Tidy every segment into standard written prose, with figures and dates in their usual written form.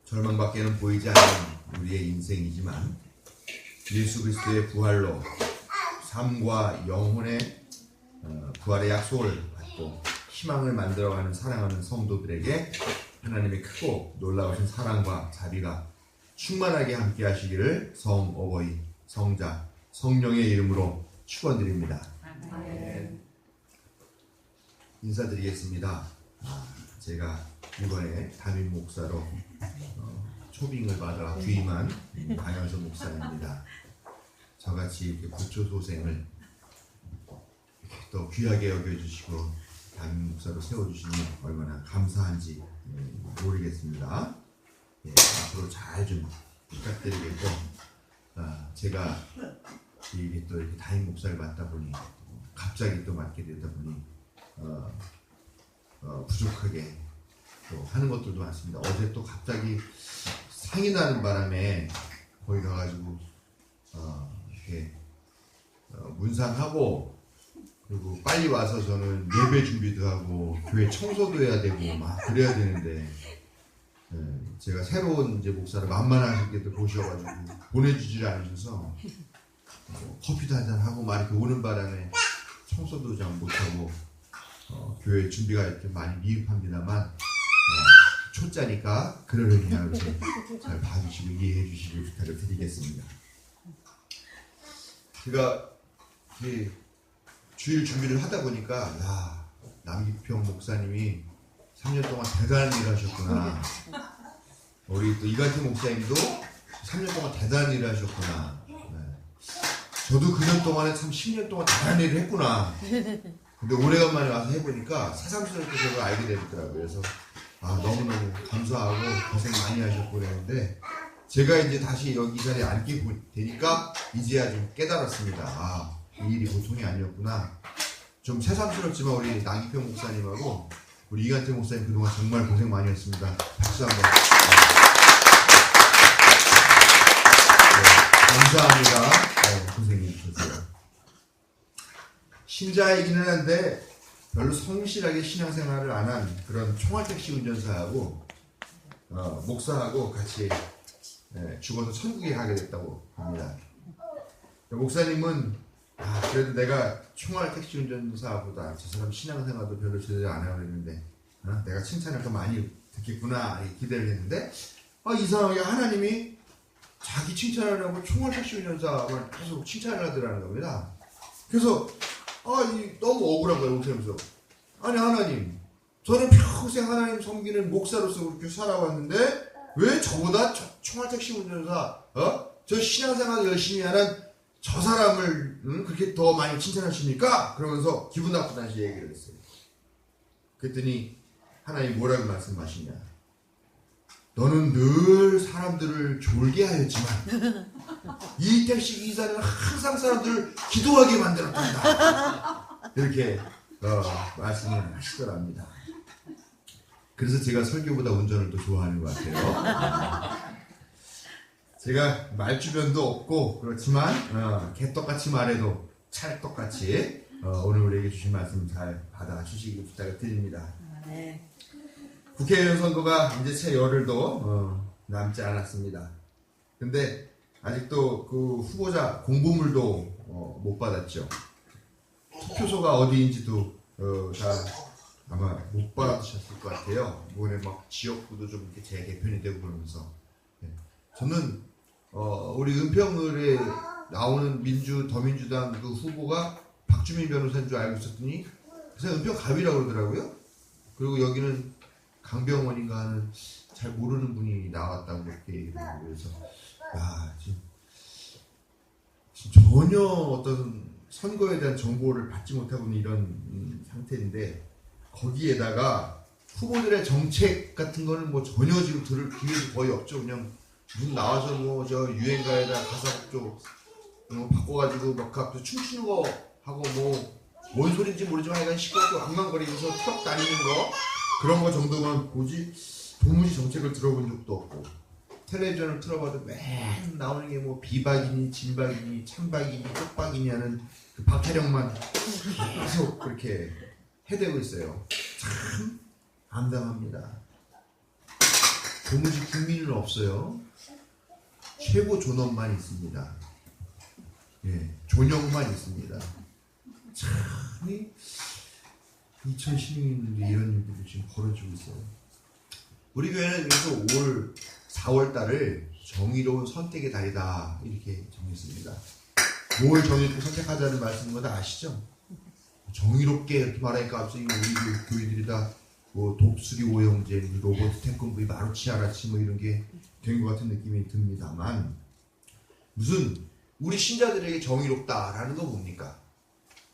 절망밖에는 보이지 않는 우리의 인생이지만 예수 그리스도의 부활로 삶과 영혼의 부활의 약속을 받고 희망을 만들어가는 사랑하는 성도들에게 하나님의 크고 놀라우신 사랑과 자비가 충만하게 함께 하시기를 성 어버이, 성자, 성령의 이름으로 축원드립니다. 인사드리겠습니다. 제가 이번에 담임 목사로 초빙을 받아 부임한 강현수 목사입니다. 저같이 이렇게 구초소생을 이렇게 또 귀하게 여겨주시고 담임 목사로 세워주시니 얼마나 감사한지 모르겠습니다. 앞으로 잘 좀 부탁드리겠고, 제가 이게 또 이렇게 담임 목사를 맡다 보니 갑자기 또 맡게 되다 보니 부족하게 또 하는 것들도 많습니다. 어제 또 갑자기 상이 나는 바람에 거기 가가지고 이렇게 문상하고, 그리고 빨리 와서 저는 예배 준비도 하고 교회 청소도 해야 되고 막 그래야 되는데, 제가 새로운 이제 목사를 만만하게 보셔가지고 보내주지를 않으셔서 커피도 한잔 하고 막 이렇게 오는 바람에 청소도 잘 못하고 교회 준비가 이렇게 많이 미흡합니다만, 초짜니까 그러려니 잘 봐주시고 이해해 주시길 부탁을 드리겠습니다. 제가 주일 준비를 하다 보니까 남기평 목사님이 3년 동안 대단한 일을 하셨구나. 우리 또 이간태 목사님도 3년 동안 대단한 일을 하셨구나. 저도 그 년 동안에 참 10년 동안 대단한 일을 했구나. 근데 오래간만에 와서 해보니까 새삼스럽게 그걸 알게 되더라고요. 그래서 너무너무 감사하고 고생 많이 하셨고 그랬는데, 제가 이제 다시 여기 자리에 앉게 되니까 이제야 좀 깨달았습니다. 이 일이 보통이 아니었구나. 좀 새삼스럽지만 우리 남기평 목사님하고 우리 이간태 목사님 그동안 정말 고생 많이 했습니다. 박수 한번. 감사합니다. 고생해 주셨어요. 신자이기는 한데 별로 성실하게 신앙생활을 안 한 그런 총알택시 운전사하고 목사하고 같이 죽어서 천국에 가게 됐다고 합니다. 목사님은 그래도 내가 총알택시 운전사보다 저 사람 신앙생활도 별로 제대로 안 하고 있는데 내가 칭찬을 더 많이 듣겠구나 기대를 했는데, 이상하게 하나님이 자기 칭찬하려고 총알택시 운전사만 계속 칭찬을 하더라는 겁니다. 그래서 너무 억울한 거예요. 목사님께서 하나님, 저는 평생 하나님 섬기는 목사로서 그렇게 살아왔는데 왜 저보다 총알택시 운전사 저 신앙생활 열심히 하는 저 사람을 그렇게 더 많이 칭찬하십니까? 그러면서 기분 나쁘다는 얘기를 했어요. 그랬더니 하나님이 뭐라고 말씀하시냐, 너는 늘 사람들을 졸게 하였지만 이 택시 기사는 항상 사람들을 기도하게 만들었단다. 이렇게 말씀을 하시더랍니다. 그래서 제가 설교보다 운전을 더 좋아하는 것 같아요. 제가 말주변도 없고 그렇지만 개떡같이 말해도 찰떡같이 오늘 우리에게 주신 말씀 잘 받아주시기 부탁을 드립니다. 네. 국회의원 선거가 이제 채 열흘도 남지 않았습니다. 근데 아직도 그 후보자 공보물도 못 받았죠. 투표소가 어디인지도 다 아마 못 받으셨을 것 같아요. 이번에 막 지역구도 좀 이렇게 재개편이 되고 그러면서, 저는 우리 은평을에 나오는 더민주당 그 후보가 박주민 변호사인 줄 알고 있었더니 그래서 은평 갑이라고 그러더라고요. 그리고 여기는 강병원인가 하는 잘 모르는 분이 나왔다고 그렇게 그래서 지금 전혀 어떤 선거에 대한 정보를 받지 못하고 있는 이런 상태인데, 거기에다가 후보들의 정책 같은 거는 뭐 전혀 지금 들을 기회도 거의 없죠. 그냥 눈 나와서 뭐 저 유행가에다 가사 쪽 바꿔가지고 막 갑자기 춤추는 거 하고 뭐 뭔 소리인지 모르지만 하여간 시끄럽고 엉망거리면서 트럭 다니는 거, 그런 거 정도만 보지 도무지 정책을 들어본 적도 없고, 텔레비전을 틀어봐도 맨 나오는 게 뭐 비박이니 진박이니 찬박이니 쪽박이니 하는 그 박태령만 계속 그렇게 해대고 있어요. 참 암담합니다. 도무지 국민은 없어요. 최고 존엄만 있습니다. 예, 존영만 있습니다. 참, 2016년도 이런 일들이 지금 벌어지고 있어요. 우리 교회는 그래서 4월 달을 정의로운 선택의 달이다 이렇게 정했습니다. 뭘 정의롭게 선택하자는 말씀인 거 다 아시죠? 정의롭게 이렇게 말하니까 갑자기 우리 교회들이 다 뭐 독수리 오형제, 로버트 태권브이, 마루치 아라치 뭐 이런 게 된 것 같은 느낌이 듭니다만, 무슨 우리 신자들에게 정의롭다라는 거 뭡니까?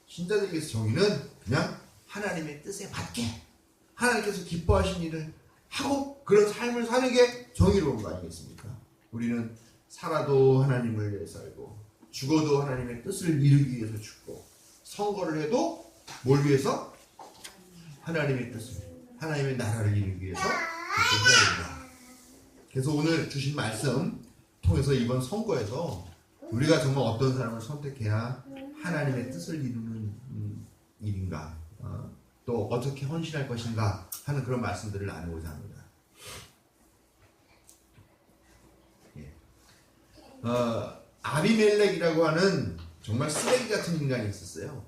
신자들에게서 정의는 그냥 하나님의 뜻에 맞게 하나님께서 기뻐하신 일을 하고 그런 삶을 사는 게 정의로운 거 아니겠습니까? 우리는 살아도 하나님을 위해 살고 죽어도 하나님의 뜻을 이루기 위해서 죽고, 선거를 해도 뭘 위해서? 하나님의 뜻을, 하나님의 나라를 이루기 위해서 그렇게 해야 된다. 그래서 오늘 주신 말씀 통해서 이번 선거에서 우리가 정말 어떤 사람을 선택해야 하나님의 뜻을 이루는 일인가, 또 어떻게 헌신할 것인가 하는 그런 말씀들을 나누고자 합니다. 아비멜렉이라고 하는 정말 쓰레기 같은 인간이 있었어요.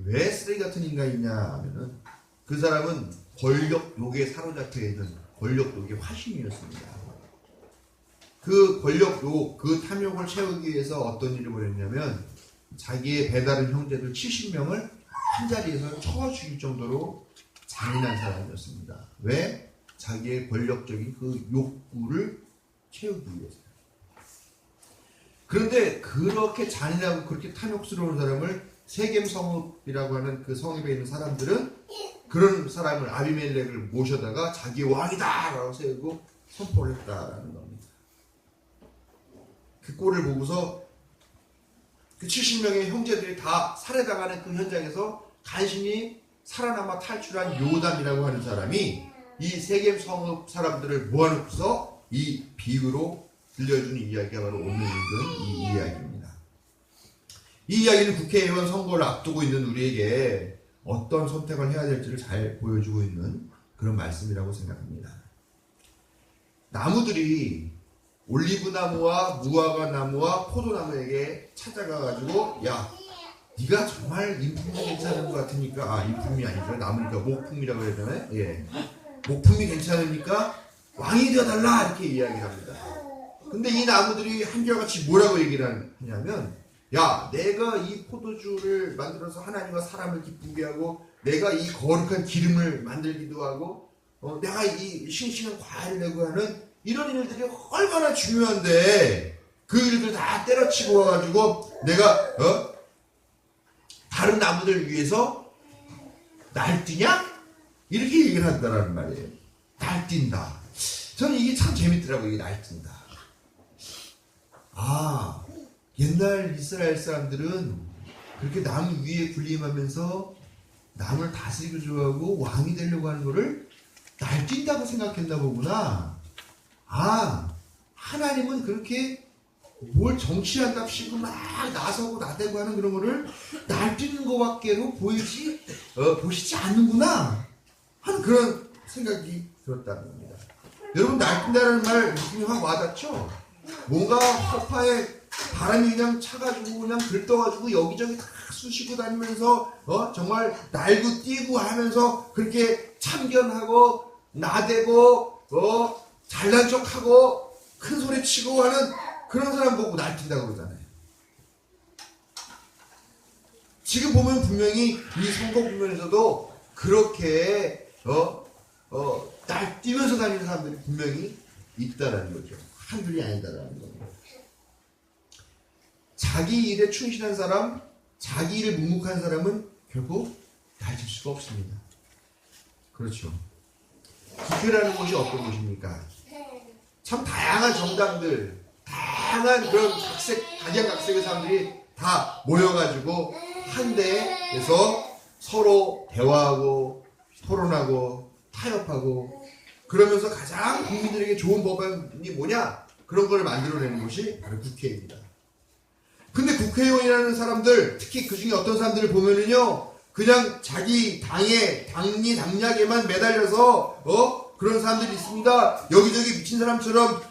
왜 쓰레기 같은 인간이냐 하면은 그 사람은 권력욕에 사로잡혀 있는 권력욕의 화신이었습니다. 그 권력욕, 그 탐욕을 채우기 위해서 어떤 일을 벌였냐면 자기의 배다른 형제들 70명을 한 자리에서 쳐워 죽일 정도로 잔인한 사람이었습니다. 왜? 자기의 권력적인 그 욕구를 채우기 위해서. 그런데 그렇게 잔인하고 그렇게 탐욕스러운 사람을 세겜 성읍이라고 하는 그 성읍에 있는 사람들은 그런 사람을, 아비멜렉을 모셔다가 자기의 왕이다 라고 세우고 선포를 했다라는 겁니다. 그 꼴을 보고서 그 70명의 형제들이 다 살해당하는 그 현장에서 간신히 살아남아 탈출한 요담이라고 하는 사람이 이 세겜 성읍 사람들을 모아놓고서 이 비유로 들려주는 이야기가 바로 오늘 읽은 이 이야기입니다. 이 이야기는 국회의원 선거를 앞두고 있는 우리에게 어떤 선택을 해야 될지를 잘 보여주고 있는 그런 말씀이라고 생각합니다. 나무들이 올리브 나무와 무화과 나무와 포도나무에게 찾아가가지고, 야, 네가 정말 인품이 괜찮은 것 같으니까, 인품이 아니죠, 나무니까 목품이라고 해야 되나요? 예, 목품이 괜찮으니까 왕이 되어달라 이렇게 이야기합니다. 근데 이 나무들이 한결같이 뭐라고 얘기를 하냐면, 야, 내가 이 포도주를 만들어서 하나님과 사람을 기쁘게 하고, 내가 이 거룩한 기름을 만들기도 하고, 내가 이 싱싱한 과일을 내고 하는 이런 일들이 얼마나 중요한데 그 일들 다 때려치고 와가지고 내가 다른 나무들 위해서 날뛰냐? 이렇게 얘기를 한다라는 말이에요. 날뛴다. 저는 이게 참 재밌더라고요. 이게 날뛴다. 옛날 이스라엘 사람들은 그렇게 나무 위에 군림하면서 남을 다스리고 좋아하고 왕이 되려고 하는 거를 날뛴다고 생각했나 보구나. 하나님은 그렇게 뭘 정치한답시고 막 나서고 나대고 하는 그런 거를 날뛰는 것밖에로 보시지 않는구나 하는 그런 생각이 들었다는 겁니다. 여러분, 날뛴다는 말 느낌이 확 와닿죠? 뭔가 허파에 바람이 그냥 차가지고 그냥 들떠가지고 여기저기 다 쑤시고 다니면서 정말 날고 뛰고 하면서 그렇게 참견하고 나대고 잘난 척하고 큰 소리 치고 하는 그런 사람 보고 날뛴다고 그러잖아요. 지금 보면 분명히 이 선거 국면에서도 그렇게 날뛰면서 다니는 사람들이 분명히 있다라는 거죠. 한둘이 아니다라는 겁니다. 자기 일에 충실한 사람, 자기 일을 묵묵한 사람은 결국 날뛸 수가 없습니다. 그렇죠. 국회라는 곳이 어떤 곳입니까? 참 다양한 정당들, 다양한 그런 각양각색의 사람들이 다 모여가지고 한 대에서 서로 대화하고 토론하고 타협하고 그러면서 가장 국민들에게 좋은 법안이 뭐냐? 그런 걸 만들어내는 것이 바로 국회입니다. 근데 국회의원이라는 사람들, 특히 그 중에 어떤 사람들을 보면은요, 그냥 자기 당의 당리당략에만 매달려서 그런 사람들이 있습니다. 여기저기 미친 사람처럼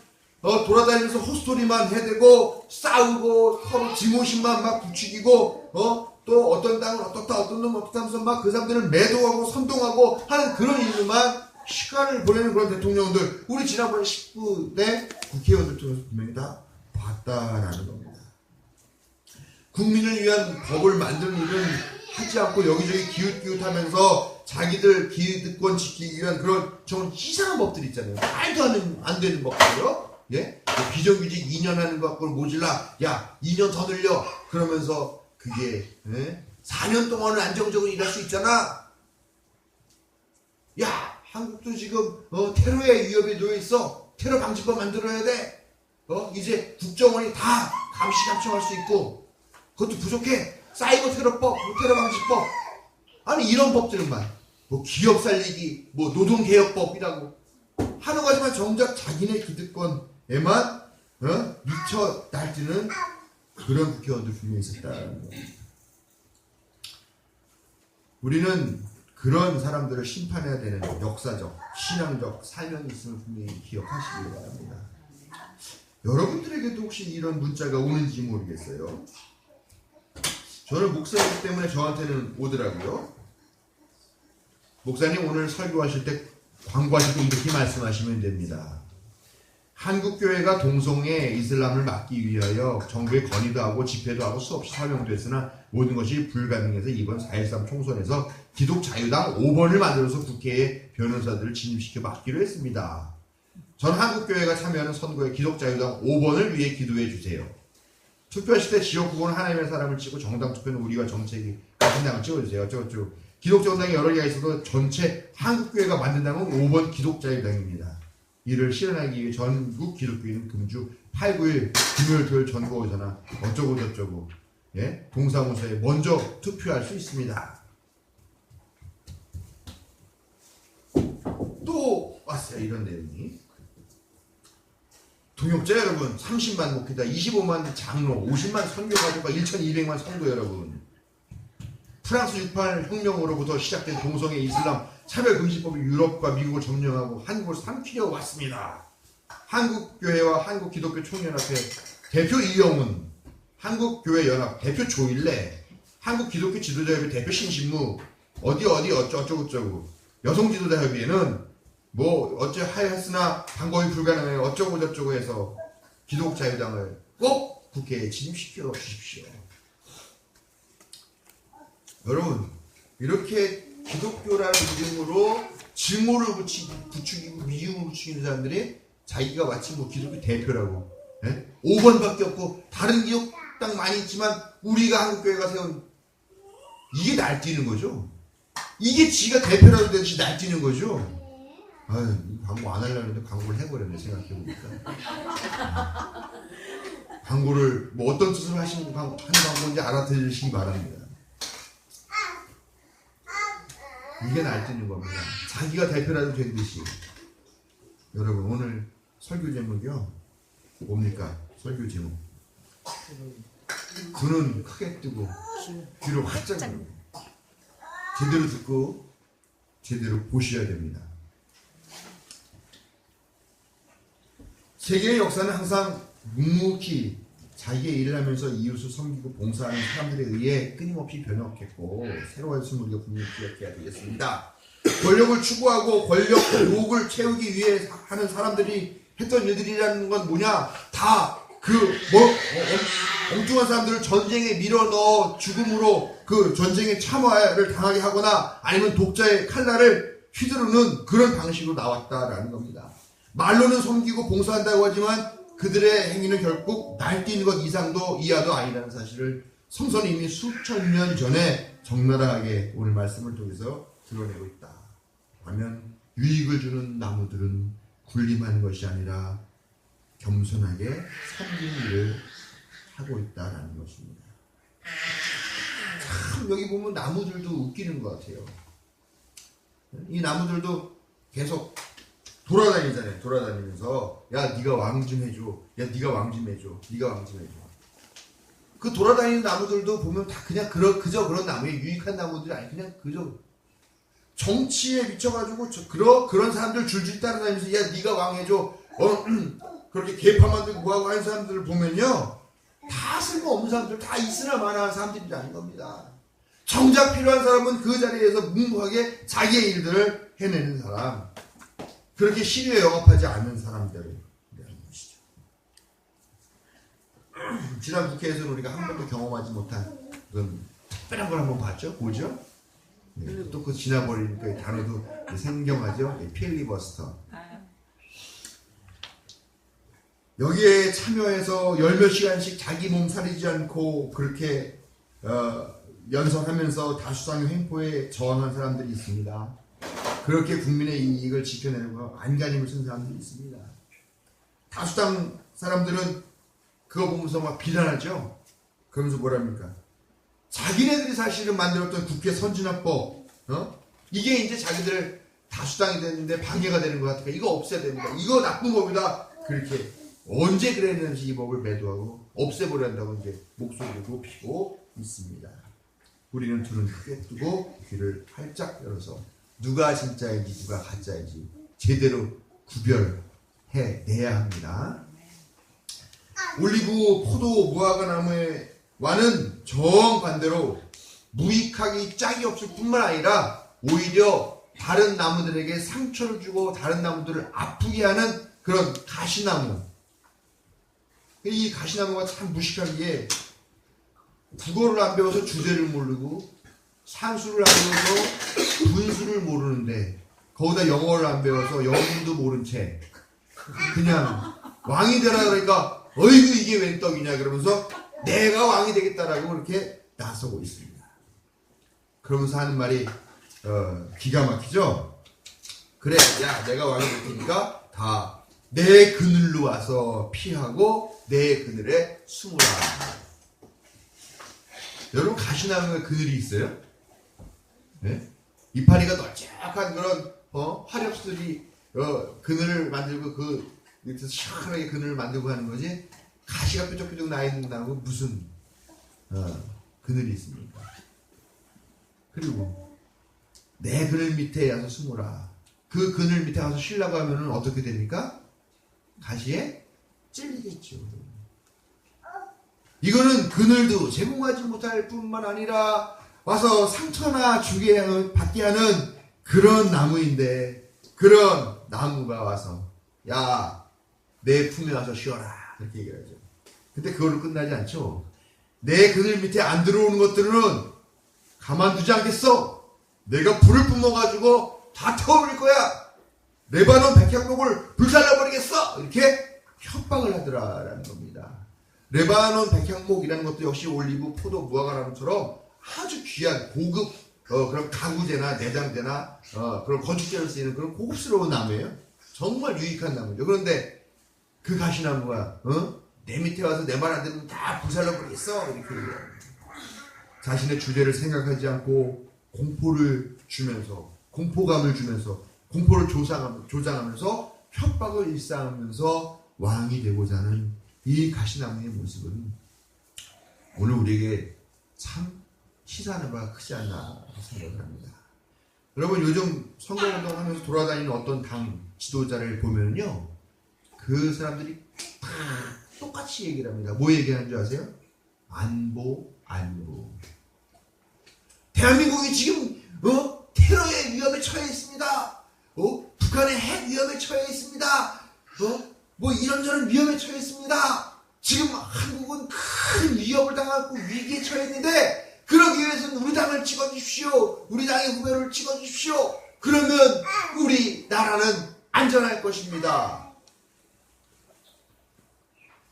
돌아다니면서 헛소리만 해대고 싸우고 서로 지모심만 막 부추기고 또 어떤 땅은 어떻다 어떤 놈은 어떻다 하면서 막 그 사람들을 매도하고 선동하고 하는 그런 일로만 시간을 보내는 그런 대통령들 우리 지난번에 19대 국회의원들 통해서 분명히 다 봤다라는 겁니다. 국민을 위한 법을 만드는 일은 하지 않고 여기저기 기웃기웃하면서 자기들 기득권 지키기 위한 그런 좀 이상한 법들이 있잖아요. 말도 안 되는 법들이요. 예? 비정규직 2년 하는 것 갖고 모질라. 야 2년 더 늘려. 그러면서 그게 4년 동안은 안정적으로 일할 수 있잖아. 야 한국도 지금 테러의 위협에 놓여 있어. 테러 방지법 만들어야 돼. 이제 국정원이 다 감시감청할 수 있고 그것도 부족해. 사이버 테러법, 테러 방지법. 아니 이런 법들만 기업 살리기, 노동개혁법이라고 하는 거지만 정작 자기네 기득권에만 미쳐 날뛰는 그런 국회의원들 분명히 있었다는 겁니다. 우리는 그런 사람들을 심판해야 되는 역사적, 신앙적 사명이 있음을 분명히 기억하시기 바랍니다. 여러분들에게도 혹시 이런 문자가 오는지 모르겠어요. 저는 목사이기 때문에 저한테는 오더라고요. 목사님 오늘 설교하실 때 광고하실 때 이렇게 말씀하시면 됩니다. 한국교회가 동성애 이슬람을 막기 위하여 정부에 건의도 하고 집회도 하고 수없이 사명됐으나 모든 것이 불가능해서 이번 4.13 총선에서 기독자유당 5번을 만들어서 국회에 변호사들을 진입시켜 막기로 했습니다. 전 한국교회가 참여하는 선거에 기독자유당 5번을 위해 기도해 주세요. 투표하실 때 지역구는 하나님의 사람을 찍고 정당 투표는 우리와 정책이 같은 당을 찍어주세요. 어쩌고저쩌고. 기독정당이 여러 개가 있어도 전체 한국교회가 만든 당은 5번 기독자유당입니다. 이를 실현하기 위해 전국 기독교인은 금주 8, 9일 금요일 토요일 전국 오잖아 어쩌고 저쩌고 동사무소에 먼저 투표할 수 있습니다. 또 왔어요. 이런 내용이. 동역자 여러분 30만 목회자 25만 장로 50만 선교 가족과 1200만 성도 여러분, 프랑스 68 혁명으로부터 시작된 동성애 이슬람 차별금지법이 유럽과 미국을 점령하고 한국을 삼키려 왔습니다. 한국교회와 한국기독교총연합회 대표 이영훈, 한국교회연합 대표 조일래, 한국기독교 지도자협의 대표 신신무, 어디 어쩌고저쩌고, 여성지도자협의회는 어째 하였으나 방법이 불가능해요 어쩌고 저쩌고 해서 기독자유당을 꼭 국회에 진입시켜 주십시오. 여러분 이렇게 기독교라는 이름으로 증오를 부추기고 미움을 부추기는 사람들이 자기가 마치 기독교 대표라고 5번밖에 없고 다른 기독당 많이 있지만 우리가 한국교회가 세운 이게 날뛰는 거죠. 이게 지가 대표라고 되듯이 날뛰는 거죠. 아유, 광고 안 하려고 했는데 광고를 해버렸네 생각해보니까. 광고를 어떤 뜻으로 하는 광고인지 알아들으시기 바랍니다. 이게 날뛰는 겁니다. 자기가 대표라도 된 듯이. 여러분 오늘 설교 제목이요 뭡니까? 설교 제목 눈은 크게 뜨고 귀로 활짝 열고 제대로 듣고 제대로 보셔야 됩니다. 세계의 역사는 항상 묵묵히 자기의 일을 하면서 이웃을 섬기고 봉사하는 사람들에 의해 끊임없이 변혁했고 새로운 것을 우리가 분명히 기억해야 되겠습니다. 권력을 추구하고 권력 욕을 채우기 위해 하는 사람들이 했던 일들이라는 건 뭐냐? 다 엉뚱한 사람들을 전쟁에 밀어넣어 죽음으로 그 전쟁에 참화를 당하게 하거나 아니면 독자의 칼날을 휘두르는 그런 방식으로 나왔다라는 겁니다. 말로는 섬기고 봉사한다고 하지만 그들의 행위는 결국 날뛰는 것 이상도 이하도 아니라는 사실을 성서는 이미 수천 년 전에 적나라하게 오늘 말씀을 통해서 드러내고 있다. 반면 유익을 주는 나무들은 군림하는 것이 아니라 겸손하게 섬기는 일을 하고 있다라는 것입니다. 참 여기 보면 나무들도 웃기는 것 같아요. 이 나무들도 계속 돌아다니잖아요. 돌아다니면서 야 네가 왕 좀 해줘. 야 네가 왕 좀 해줘. 네가 왕 좀 해줘. 그 돌아다니는 나무들도 보면 다 그냥 그저 그런 나무에 유익한 나무들이 아니 그냥 그저 정치에 미쳐가지고 그런 사람들 줄줄 따라다니면서 야 네가 왕해줘 그렇게 계파 만들고 뭐하고 하는 사람들을 보면요 다 쓸모없는 사람들, 다 있으나 마나 사람들이 아닌 겁니다. 정작 필요한 사람은 그 자리에서 묵묵하게 자기의 일들을 해내는 사람, 그렇게 시류에 영합하지 않는 사람들을 얘기하는 것이죠. 지난 국회에서는 우리가 한 번도 경험하지 못한 그런 특별한 걸 한번 봤죠? 뭐죠? 네, 또 그 지나버리니까 단어도 생경하죠? 네, 필리버스터. 여기에 참여해서 열몇 시간씩 자기 몸 사리지 않고 그렇게 연설하면서 다수당의 횡포에 저항한 사람들이 있습니다. 그렇게 국민의 이익을 지켜내려고 안간힘을 쓴 사람들이 있습니다. 다수당 사람들은 그거 보면서 막 비난하죠. 그러면서 뭐랍니까? 자기네들이 사실은 만들었던 국회 선진화법, 이게 이제 자기들 다수당이 됐는데 방해가 되는 것 같으니까 이거 없애야 됩니다. 이거 나쁜 법이다. 그렇게 언제 그랬는지 이 법을 매도하고 없애버려 한다고 이제 목소리를 높이고 있습니다. 우리는 둘은 크게 뜨고 귀를 활짝 열어서 누가 진짜인지 누가 가짜인지 제대로 구별해내야 합니다. 올리브, 포도, 무화과 나무와는 정반대로 무익하기 짝이 없을 뿐만 아니라 오히려 다른 나무들에게 상처를 주고 다른 나무들을 아프게 하는 그런 가시나무. 이 가시나무가 참 무식한 게 국어를 안 배워서 주제를 모르고 산수를 안 배워서 분수를 모르는데 거기다 영어를 안 배워서 영문도 모른 채 그냥 왕이 되라 그러니까 어이구 이게 웬 떡이냐 그러면서 내가 왕이 되겠다라고 그렇게 나서고 있습니다. 그러면서 하는 말이 기가 막히죠. 그래 야 내가 왕이 될 테니까 다 내 그늘로 와서 피하고 내 그늘에 숨으라. 여러분 가시나무에 그늘이 있어요? 네? 이파리가 널찍한 그런 화렵들이 그늘을 만들고 그 밑에서 시원하게 그늘을 만들고 하는 거지 가시가 뾰족뾰족 나 있는 나무 무슨 그늘이 있습니까? 그리고 내 그늘 밑에 와서 숨으라. 그 그늘 밑에 가서 쉬려고 하면은 어떻게 됩니까? 가시에 찔리겠죠. 이거는 그늘도 제공하지 못할 뿐만 아니라 와서 상처나 받게 하는 그런 나무인데 그런 나무가 와서 야 내 품에 와서 쉬어라 그렇게 얘기를 하죠. 근데 그걸로 끝나지 않죠. 내 그늘 밑에 안 들어오는 것들은 가만두지 않겠어. 내가 불을 뿜어가지고 다 태워버릴 거야. 레바논 백향목을 불살라버리겠어. 이렇게 협박을 하더라라는 겁니다. 레바논 백향목이라는 것도 역시 올리브, 포도, 무화과 나무처럼 아주 귀한 고급 그런 가구재나 내장재나 그런 건축재로 쓰이는 그런 고급스러운 나무예요. 정말 유익한 나무죠. 그런데 그 가시나무가 내 밑에 와서 내 말 안 들으면 다 불살라버리겠어. 이렇게 얘기해요. 자신의 주제를 생각하지 않고 공포를 주면서 공포감을 주면서 공포를 조장하면서 협박을 일삼으면서 왕이 되고자 하는 이 가시나무의 모습은 오늘 우리에게 참 시사하는 바가 크지 않나 생각을 합니다. 여러분 요즘 선거운동 하면서 돌아다니는 어떤 당 지도자를 보면요 그 사람들이 다 똑같이 얘기를 합니다. 뭐 얘기하는 줄 아세요? 안보. 대한민국이 지금 테러의 위험에 처해 있습니다. 북한의 핵 위험에 처해 있습니다. 뭐 이런저런 위험에 처해 있습니다. 지금 한국은 큰 위협을 당하고 위기에 처했는데 그러기 위해서는 우리 당을 찍어주십시오. 우리 당의 후보를 찍어주십시오. 그러면 우리 나라는 안전할 것입니다.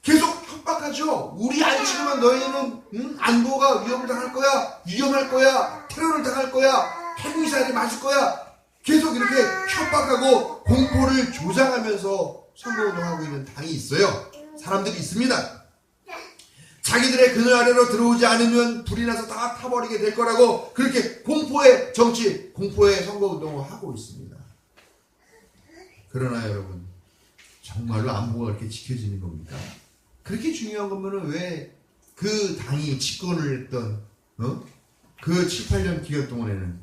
계속 협박하죠. 우리 안 찍으면 너희는 안보가 위협을 당할 거야. 위험할 거야. 테러를 당할 거야. 핵미사일에 맞을 거야. 계속 이렇게 협박하고 공포를 조장하면서 선거운동하고 있는 당이 있어요. 사람들이 있습니다. 자기들의 그늘 아래로 들어오지 않으면 불이 나서 다 타버리게 될 거라고 그렇게 공포의 정치, 공포의 선거운동을 하고 있습니다. 그러나 여러분 정말로 안보가 이렇게 지켜지는 겁니까? 그렇게 중요한 거면은 왜 그 당이 집권을 했던 그 7, 8년 기간 동안에는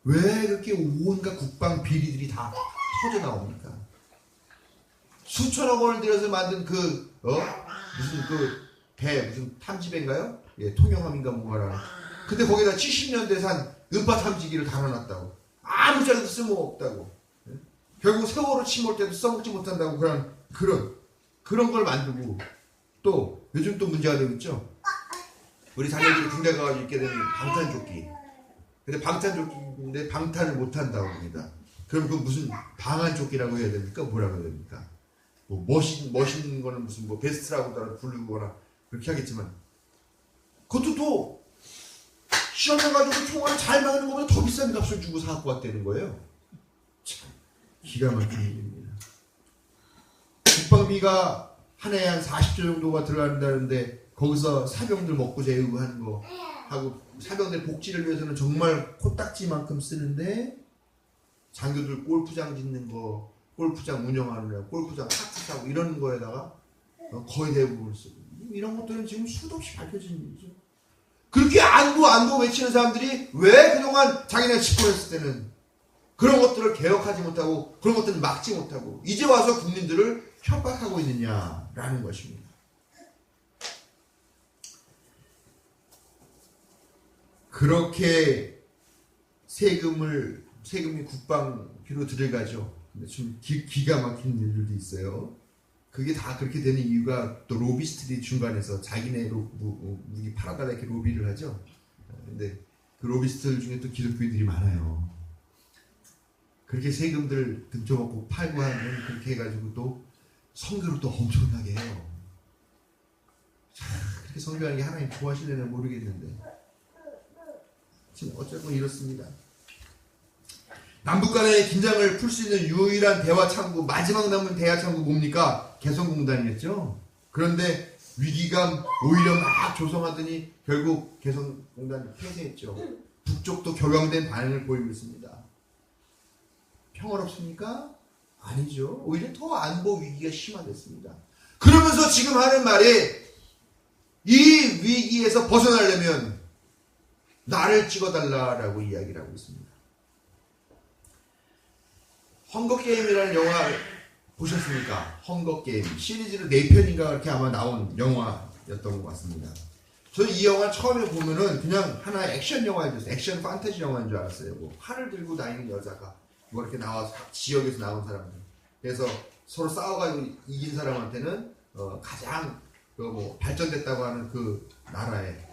왜 그렇게 온갖 국방 비리들이 다 터져 나옵니까? 수천억 원을 들여서 만든 무슨 배 무슨 탐지배인가요? 예, 통영함인가 뭔가라. 근데 거기다 70년대 산 음파 탐지기를 달아놨다고. 아무 자리도 쓸모없다고. 예? 결국 세월호 침몰 때도 써먹지 못한다고 그런 걸 만들고. 또 요즘 또 문제가 되고 있죠. 우리 자녀들이 군대 가가지고 있게 되는 방탄조끼. 근데 방탄조끼인데 방탄을 못한다고 합니다. 그럼 그 무슨 방한조끼라고 해야 됩니까? 뭐라고 해야 됩니까? 뭐 멋있는 거는 무슨 뭐 베스트라고 부르거나 그렇게 하겠지만, 그것도 또 시험해가지고 총알을 잘 막는 것보다 더 비싼 값을 주고 사갖고 왔다는 거예요. 참 기가 막힌 일입니다. 국방비가 한 해에 한 40조 정도가 들어간다는데 거기서 사병들 먹고 재우고 하는 거 하고 사병들 복지를 위해서는 정말 코딱지만큼 쓰는데, 장교들 골프장 짓는 거, 골프장 운영하는 거, 골프장 파트 사고 이런 거에다가 거의 대부분을 쓰고, 이런 것들은 지금 수도 없이 밝혀진 일이죠. 그렇게 안보 외치는 사람들이 왜 그동안 자기네가 집권했을 때는 그런 것들을 개혁하지 못하고 그런 것들을 막지 못하고 이제 와서 국민들을 협박하고 있느냐라는 것입니다. 그렇게 세금이 국방비로 들어가죠. 근데 좀 기가 막힌 일들도 있어요. 그게 다 그렇게 되는 이유가 또 로비스트들이 중간에서 자기네 무기 팔아달라 이렇게 로비를 하죠. 근데 그 로비스트들 중에 또 기독교인들이 많아요. 그렇게 세금들 등쳐먹고 팔고 하면 그렇게 해가지고 또 선교를 또 엄청나게 해요. 그렇게 선교하는 게 하나님 좋아하실려나 모르겠는데, 지금 어쨌건 이렇습니다. 남북 간의 긴장을 풀 수 있는 유일한 대화 창구, 마지막 남은 대화 창구 뭡니까? 개성공단이었죠. 그런데 위기감 오히려 막 조성하더니 결국 개성공단 폐쇄했죠. 북쪽도 격앙된 반응을 보이고 있습니다. 평화롭습니까? 아니죠. 오히려 더 안보 위기가 심화됐습니다. 그러면서 지금 하는 말이, 이 위기에서 벗어나려면 나를 찍어달라라고 이야기를 하고 있습니다. 헝거게임이라는 영화 보셨습니까? 헝거게임 시리즈로 4편인가 그렇게 아마 나온 영화였던 것 같습니다. 저는 이 영화 처음에 보면은 그냥 하나의 액션 영화였어요. 액션 판타지 영화인 줄 알았어요. 뭐 칼을 들고 다니는 여자가 뭐 이렇게 나와서 지역에서 나온 사람들, 그래서 서로 싸워가지고 이긴 사람한테는 가장 뭐 발전됐다고 하는 그 나라의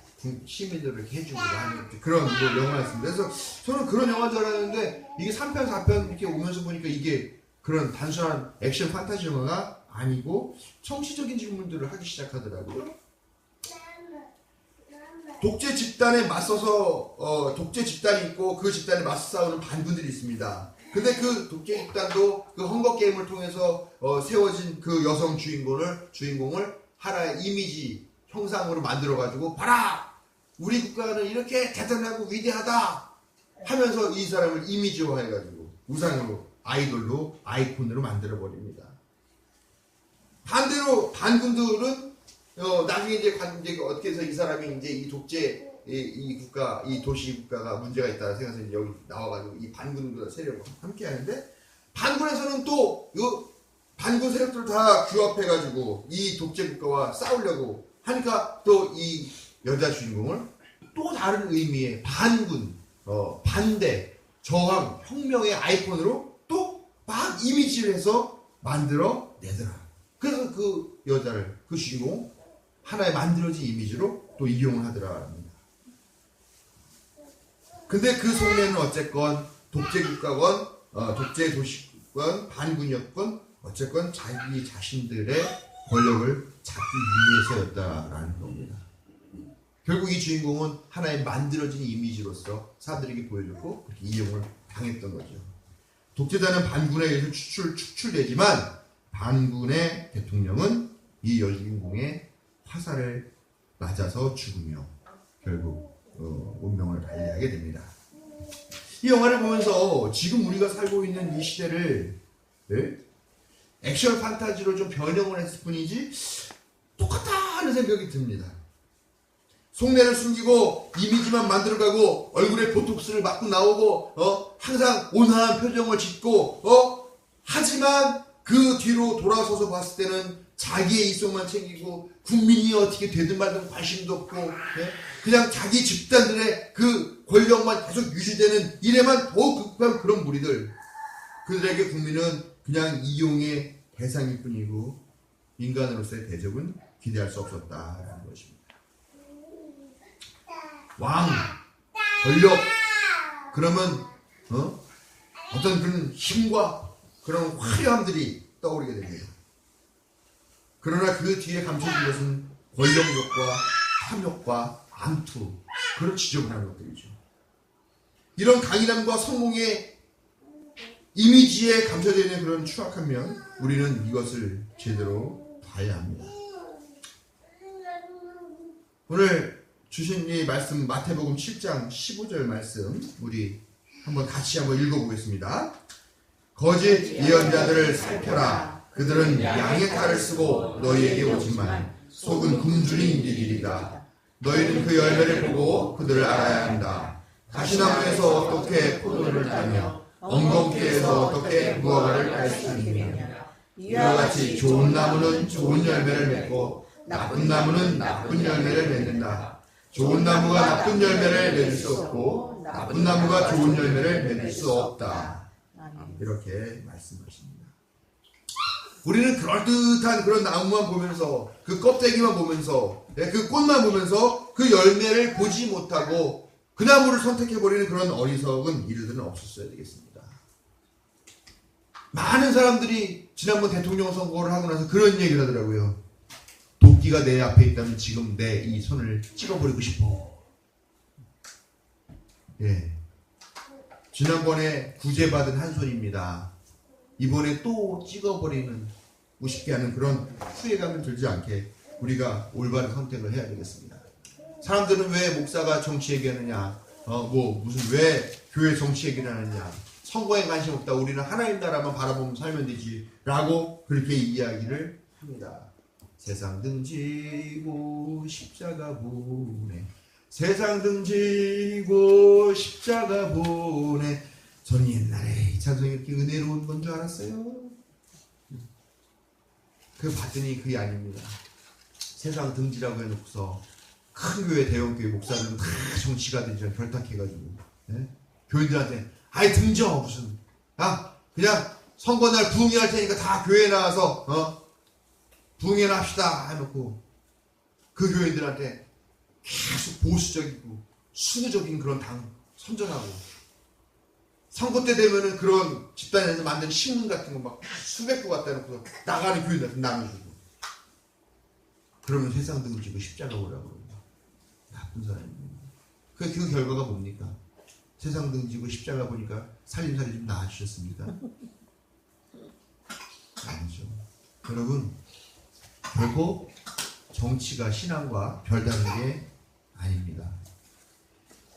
시민들을 이렇게 해주고 하는 그런 뭐 영화였습니다. 그래서 저는 그런 영화인 줄 알았는데 이게 3편, 4편 이렇게 오면서 보니까 이게 그런 단순한 액션 판타지 영화가 아니고 정치적인 질문들을 하기 시작하더라고요. 독재 집단에 맞서서 독재 집단이 있고 그 집단에 맞서 싸우는 반군들이 있습니다. 근데 그 독재 집단도 그 헝거게임을 통해서 세워진 그 여성 주인공을 하나의 이미지 형상으로 만들어가지고, 봐라! 우리 국가는 이렇게 대단하고 위대하다! 하면서 이 사람을 이미지화해가지고 우상으로, 아이돌로, 아이콘으로 만들어버립니다. 반대로 반군들은 나중에 이제 어떻게 해서 이 사람이 이제 이 독재 이 국가, 이 도시 국가가 문제가 있다 생각해서 여기 나와가지고 이 반군 세력과 함께 하는데, 반군에서는 또 이 반군 세력들 다 규합해가지고 이 독재 국가와 싸우려고 하니까 또 이 여자 주인공을 또 다른 의미의 반군, 반대, 저항, 혁명의 아이콘으로 또 막 이미지를 해서 만들어 내더라. 그래서 그 여자를, 그 주인공 하나의 만들어진 이미지로 또 이용을 하더라. 근데 그 속내는 어쨌건 독재 국가건, 독재 도시건, 반군이었건 어쨌건 자기 자신들의 권력을 잡기 위해서였다라는 겁니다. 결국 이 주인공은 하나의 만들어진 이미지로서 사람들에게 보여줬고 그렇게 이용을 당했던 거죠. 독재자는 반군에 의해서 축출되지만 반군의 대통령은 이 여주인공의 화살을 맞아서 죽으며 결국 운명을 달리하게 됩니다. 이 영화를 보면서 지금 우리가 살고 있는 이 시대를 액션 판타지로 좀 변형을 했을 뿐이지 똑같다 하는 생각이 듭니다. 속내를 숨기고 이미지만 만들어가고 얼굴에 보톡스를 맞고 나오고 항상 온화한 표정을 짓고 하지만 그 뒤로 돌아서서 봤을 때는 자기의 이속만 챙기고 국민이 어떻게 되든 말든 관심도 없고 그냥 자기 집단들의 그 권력만 계속 유지되는 일에만 더욱 급한 그런 무리들, 그들에게 국민은 그냥 이용의 대상일 뿐이고 인간으로서의 대접은 기대할 수 없었다라는 것입니다. 왕, 권력, 그러면 어떤 그런 힘과 그런 화려함들이 떠오르게 됩니다. 그러나 그 뒤에 감춰진 것은 권력욕과 탐욕과 암투, 그런 지저분한 것들이죠. 이런 강인함과 성공의 이미지에 감춰져 있는 그런 추악한 면, 우리는 이것을 제대로 봐야 합니다. 오늘 주신 이 말씀, 마태복음 7장 15절 말씀, 우리 한번 같이 한번 읽어보겠습니다. 거짓 예언자들을 살펴라. 그들은 양의 탈을 쓰고 너희에게 오지만 속은 굶주린 이들이다. 너희는 그 열매를 보고 그들을 알아야 한다. 가시나무에서 어떻게 포도를 따며 엉겅퀴에서 어떻게 무화과를 딸 수 있느냐. 이와 같이 좋은 나무는 좋은 열매를 맺고 나쁜 나무는 나쁜 열매를 맺는다. 좋은 나무가 나쁜 열매를 맺을 수 없고 나쁜 나무가 좋은 열매를 맺을 수 없다. 이렇게 말씀하십니다. 우리는 그럴듯한 그런 나무만 보면서 그 껍데기만 보면서 그 꽃만 보면서 그 열매를 보지 못하고 그 나무를 선택해버리는 그런 어리석은 일들은 없었어야 되겠습니다. 많은 사람들이 지난번 대통령 선거를 하고 나서 그런 얘기를 하더라고요. 도끼가 내 앞에 있다면 지금 내 이 손을 찍어버리고 싶어. 예. 지난번에 구제받은 한 손입니다. 이번에 또 찍어버리는 우습게 하는 그런 후회감을 들지 않게 우리가 올바른 선택을 해야 되겠습니다. 사람들은 왜 목사가 정치 얘기하느냐, 무슨 왜 교회 정치 얘기를 하느냐, 선거에 관심 없다, 우리는 하나님 나라만 바라보면 살면 되지 라고 그렇게 이야기를 합니다. 세상 등지고 십자가 보내, 세상 등지고 십자가 보내. 저는 옛날에 이 찬송이 이렇게 은혜로운 건 줄 알았어요. 그 봤더니 그게 아닙니다. 세상 등지라고 해놓고서 큰 교회, 대형 교회 목사들은 다 정치가 되죠. 결탁해가지고 교인들한테 아이 등져 무슨 그냥 선거날 부흥회 할 테니까 다 교회에 나와서 부흥회나 합시다 해놓고 그 교인들한테 계속 보수적이고 수구적인 그런 당 선전하고, 선거 때 되면은 그런 집단에서 만든 신문 같은 거 막 수백 부 갖다 놓고 나가는 교인들한테 나눠주고, 그러면 세상 등지고 십자가 오라고 그럽니다. 나쁜 사람입니다. 그 결과가 뭡니까? 세상 등지고 십자가 보니까 살림살이 좀 나아지셨습니까? 아니죠. 여러분, 결코 정치가 신앙과 별다른 게 아닙니다.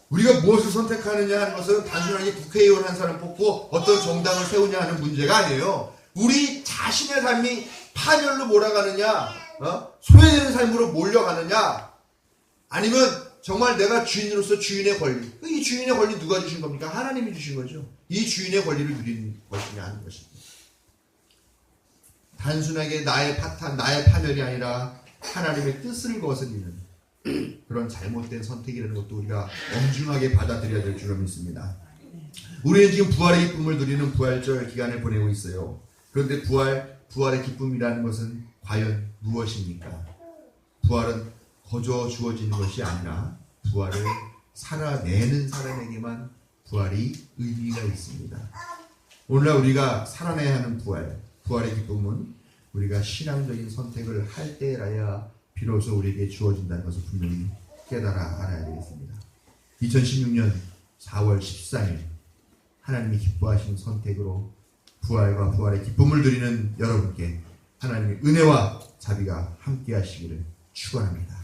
우리가 무엇을 선택하느냐 하는 것은 단순하게 국회의원 한 사람 뽑고 어떤 정당을 세우냐 하는 문제가 아니에요. 우리 자신의 삶이 파멸로 몰아가느냐, 소외되는 삶으로 몰려가느냐, 아니면 정말 내가 주인으로서 주인의 권리, 이 주인의 권리 누가 주신 겁니까? 하나님이 주신 거죠. 이 주인의 권리를 누리는 것이냐 하는 것입니다. 단순하게 나의 파탄, 나의 파멸이 아니라 하나님의 뜻을 거스르는 그런 잘못된 선택이라는 것도 우리가 엄중하게 받아들여야 될 줄로 믿습니다. 우리는 지금 부활의 기쁨을 누리는 부활절 기간을 보내고 있어요. 그런데 부활의 기쁨이라는 것은 과연 무엇입니까? 부활은 거저 주어지는 것이 아니라 부활을 살아내는 사람에게만 부활이 의미가 있습니다. 오늘날 우리가 살아내야 하는 부활의 기쁨은 우리가 신앙적인 선택을 할 때라야 비로소 우리에게 주어진다는 것을 분명히 깨달아 알아야 되겠습니다. 2016년 4월 14일 하나님이 기뻐하시는 선택으로 부활과 부활의 기쁨을 누리는 여러분께 하나님의 은혜와 자비가 함께 하시기를 축원합니다.